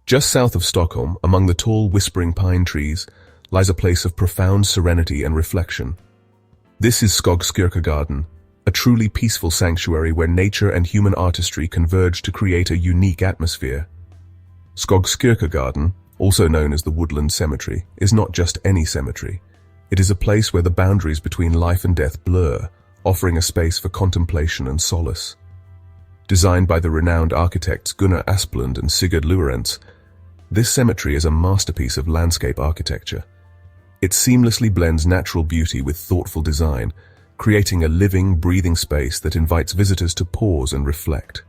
Just south of Stockholm, among the tall, whispering pine trees, lies a place of profound serenity and reflection. This is Skogskyrkogården, a truly peaceful sanctuary where nature and human artistry converge to create a unique atmosphere. Skogskyrkogården, also known as the Woodland Cemetery, is not just any cemetery. It is a place where the boundaries between life and death blur, offering a space for contemplation and solace. Designed by the renowned architects Gunnar Asplund and Sigurd Lorentz, this cemetery is a masterpiece of landscape architecture. It seamlessly blends natural beauty with thoughtful design, creating a living, breathing space that invites visitors to pause and reflect.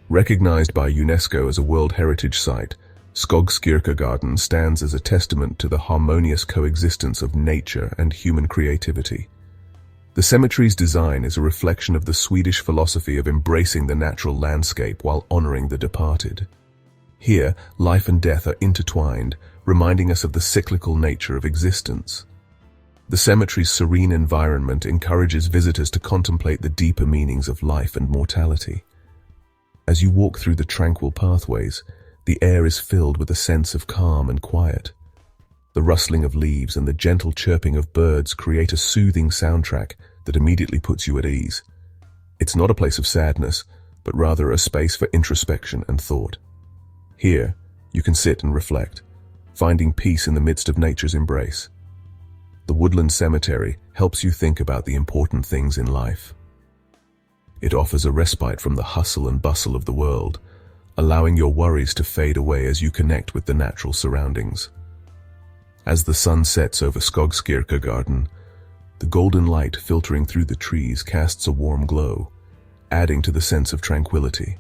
Recognized by UNESCO as a World Heritage Site, Skogskyrkogården stands as a testament to the harmonious coexistence of nature and human creativity. The cemetery's design is a reflection of the Swedish philosophy of embracing the natural landscape while honoring the departed. Here, life and death are intertwined, reminding us of the cyclical nature of existence. The cemetery's serene environment encourages visitors to contemplate the deeper meanings of life and mortality. As you walk through the tranquil pathways, the air is filled with a sense of calm and quiet. The rustling of leaves and the gentle chirping of birds create a soothing soundtrack that immediately puts you at ease. It's not a place of sadness, but rather a space for introspection and thought. Here, you can sit and reflect, finding peace in the midst of nature's embrace. The Woodland Cemetery helps you think about the important things in life. It offers a respite from the hustle and bustle of the world, allowing your worries to fade away as you connect with the natural surroundings. As the sun sets over Skogskyrkogården, the golden light filtering through the trees casts a warm glow, adding to the sense of tranquility.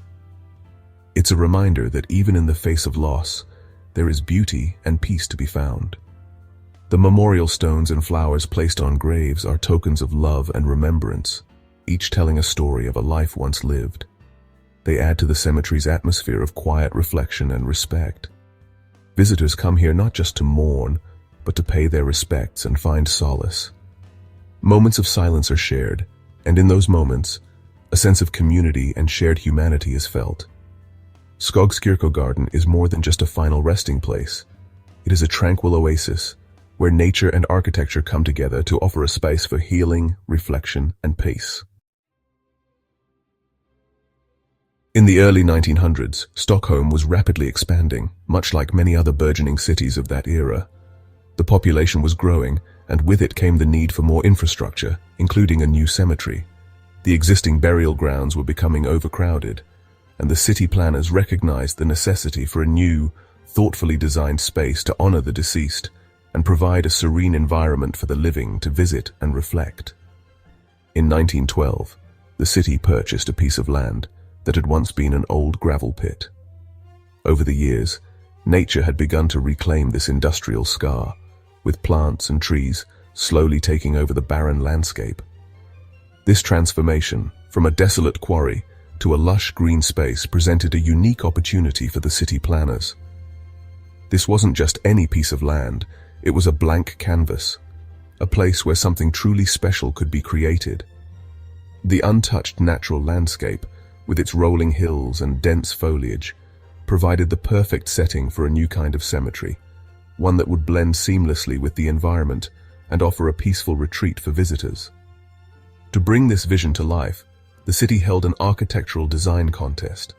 It's a reminder that even in the face of loss, there is beauty and peace to be found. The memorial stones and flowers placed on graves are tokens of love and remembrance, each telling a story of a life once lived. They add to the cemetery's atmosphere of quiet reflection and respect. Visitors come here not just to mourn, but to pay their respects and find solace. Moments of silence are shared, and in those moments, a sense of community and shared humanity is felt. Skogskyrkogården is more than just a final resting place. It is a tranquil oasis, where nature and architecture come together to offer a space for healing, reflection, and peace. In the early 1900s, Stockholm was rapidly expanding, much like many other burgeoning cities of that era. The population was growing, and with it came the need for more infrastructure, including a new cemetery. The existing burial grounds were becoming overcrowded, and the city planners recognized the necessity for a new, thoughtfully designed space to honor the deceased and provide a serene environment for the living to visit and reflect. In 1912, the city purchased a piece of land that had once been an old gravel pit. Over the years, nature had begun to reclaim this industrial scar, with plants and trees slowly taking over the barren landscape. This transformation, from a desolate quarry to a lush green space, presented a unique opportunity for the city planners. This wasn't just any piece of land, it was a blank canvas, a place where something truly special could be created. The untouched natural landscape, with its rolling hills and dense foliage, provided the perfect setting for a new kind of cemetery, one that would blend seamlessly with the environment and offer a peaceful retreat for visitors. To bring this vision to life, the city held an architectural design contest.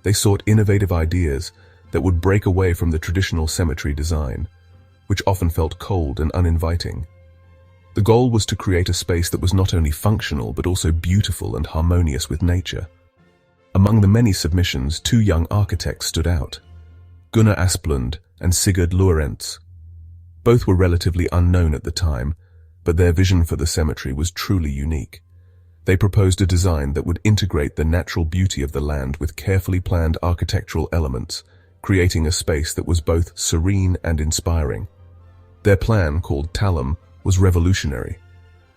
They sought innovative ideas that would break away from the traditional cemetery design, which often felt cold and uninviting. The goal was to create a space that was not only functional but also beautiful and harmonious with nature. Among the many submissions, two young architects stood out: Gunnar Asplund and Sigurd Lorentz. Both were relatively unknown at the time, but their vision for the cemetery was truly unique. They proposed a design that would integrate the natural beauty of the land with carefully planned architectural elements, creating a space that was both serene and inspiring. Their plan, called Talum, was revolutionary.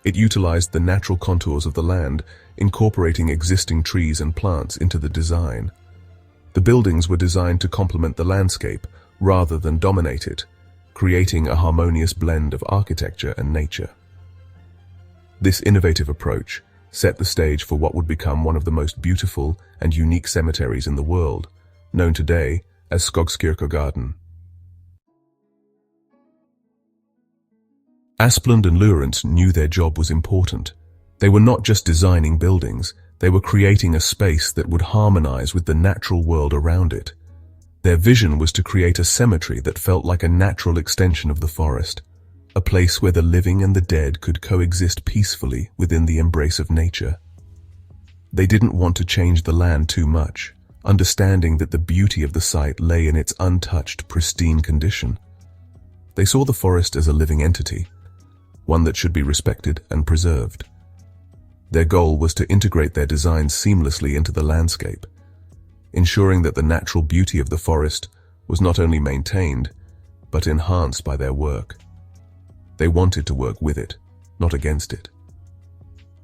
It utilized the natural contours of the land, incorporating existing trees and plants into the design. The buildings were designed to complement the landscape rather than dominate it, creating a harmonious blend of architecture and nature. This innovative approach set the stage for what would become one of the most beautiful and unique cemeteries in the world, known today as Skogskyrkogården. Asplund and Lawrence knew their job was important. They were not just designing buildings, they were creating a space that would harmonize with the natural world around it. Their vision was to create a cemetery that felt like a natural extension of the forest, a place where the living and the dead could coexist peacefully within the embrace of nature. They didn't want to change the land too much, understanding that the beauty of the site lay in its untouched, pristine condition. They saw the forest as a living entity, one that should be respected and preserved. Their goal was to integrate their designs seamlessly into the landscape, ensuring that the natural beauty of the forest was not only maintained, but enhanced by their work. They wanted to work with it, not against it.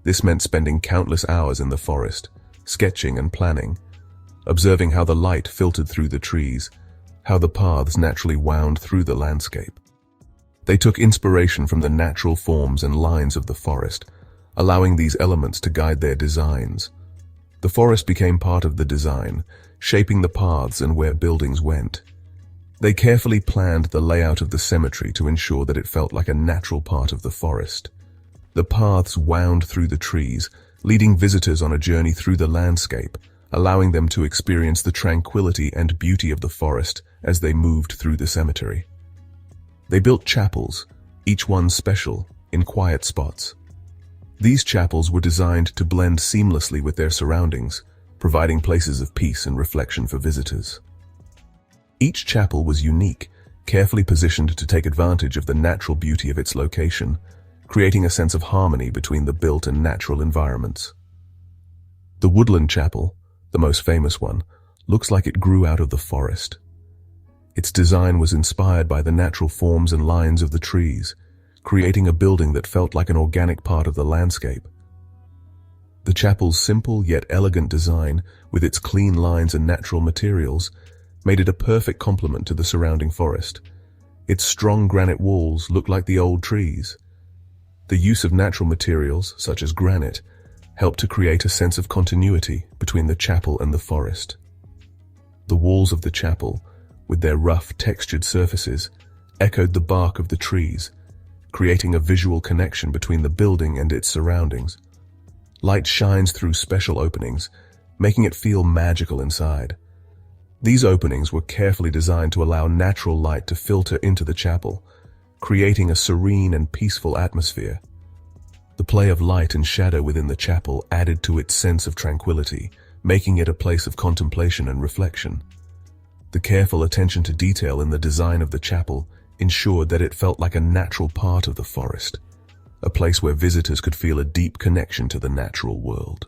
This meant spending countless hours in the forest, sketching and planning, observing how the light filtered through the trees, how the paths naturally wound through the landscape. They took inspiration from the natural forms and lines of the forest, allowing these elements to guide their designs. The forest became part of the design, shaping the paths and where buildings went. They carefully planned the layout of the cemetery to ensure that it felt like a natural part of the forest. The paths wound through the trees, leading visitors on a journey through the landscape, allowing them to experience the tranquility and beauty of the forest as they moved through the cemetery. They built chapels, each one special, in quiet spots. These chapels were designed to blend seamlessly with their surroundings, providing places of peace and reflection for visitors. Each chapel was unique, carefully positioned to take advantage of the natural beauty of its location, creating a sense of harmony between the built and natural environments. The Woodland Chapel, the most famous one, looks like it grew out of the forest. Its design was inspired by the natural forms and lines of the trees, creating a building that felt like an organic part of the landscape. The chapel's simple yet elegant design, with its clean lines and natural materials, made it a perfect complement to the surrounding forest. Its strong granite walls looked like the old trees. The use of natural materials, such as granite, helped to create a sense of continuity between the chapel and the forest. The walls of the chapel, with their rough, textured surfaces, echoed the bark of the trees, creating a visual connection between the building and its surroundings. Light shines through special openings, making it feel magical inside. These openings were carefully designed to allow natural light to filter into the chapel, creating a serene and peaceful atmosphere. The play of light and shadow within the chapel added to its sense of tranquility, making it a place of contemplation and reflection. The careful attention to detail in the design of the chapel ensured that it felt like a natural part of the forest, a place where visitors could feel a deep connection to the natural world.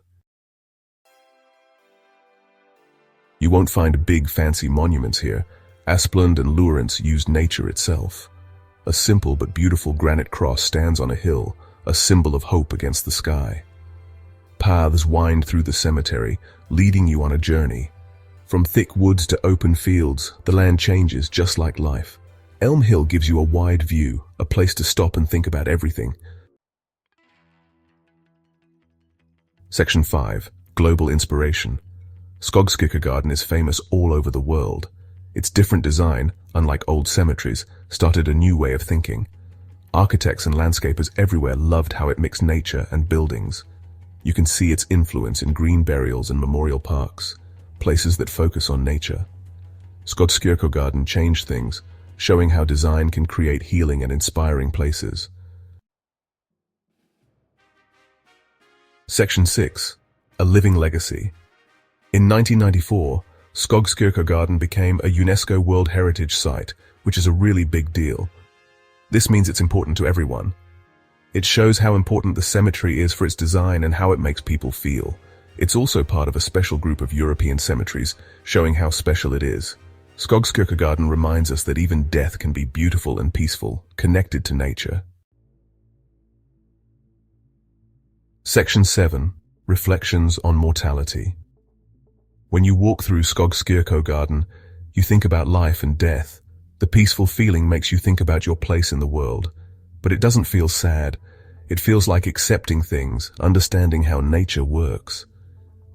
You won't find big fancy monuments here. Asplund and Lawrence used nature itself. A simple but beautiful granite cross stands on a hill, a symbol of hope against the sky. Paths wind through the cemetery, leading you on a journey. From thick woods to open fields, the land changes just like life. Elm Hill gives you a wide view, a place to stop and think about everything. Section 5. Global Inspiration. Skogskyrkogården is famous all over the world. Its different design, unlike old cemeteries, started a new way of thinking. Architects and landscapers everywhere loved how it mixed nature and buildings. You can see its influence in green burials and memorial parks, places that focus on nature. Skogskyrkogården changed things, showing how design can create healing and inspiring places. Section 6. A Living Legacy. In 1994, Skogskyrkogården became a UNESCO World Heritage Site, which is a really big deal. This means it's important to everyone. It shows how important the cemetery is for its design and how it makes people feel. It's also part of a special group of European cemeteries, showing how special it is. Skogskyrkogården reminds us that even death can be beautiful and peaceful, connected to nature. Section 7. Reflections on Mortality. When you walk through Skogskyrkogården, you think about life and death. The peaceful feeling makes you think about your place in the world. But it doesn't feel sad. It feels like accepting things, understanding how nature works.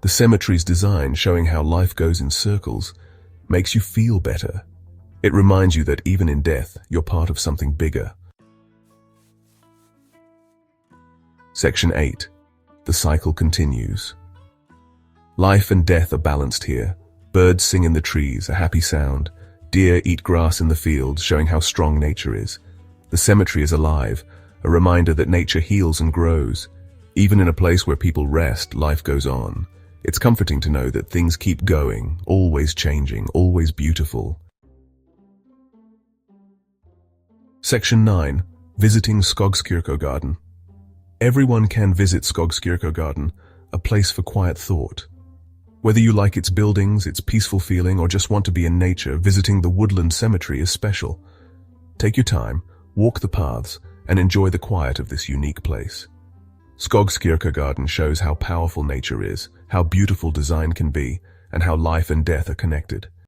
The cemetery's design, showing how life goes in circles, makes you feel better. It reminds you that even in death, you're part of something bigger. Section 8. The cycle continues. Life and death are balanced here. Birds sing in the trees, a happy sound. Deer eat grass in the fields, showing how strong nature is. The cemetery is alive, a reminder that nature heals and grows. Even in a place where people rest, life goes on. It's comforting to know that things keep going, always changing, always beautiful. Section 9. Visiting Skogskyrkogården. Everyone can visit Skogskyrkogården, a place for quiet thought. Whether you like its buildings, its peaceful feeling, or just want to be in nature, visiting the woodland cemetery is special. Take your time, walk the paths, and enjoy the quiet of this unique place. Skogskyrkogården shows how powerful nature is, how beautiful design can be, and how life and death are connected.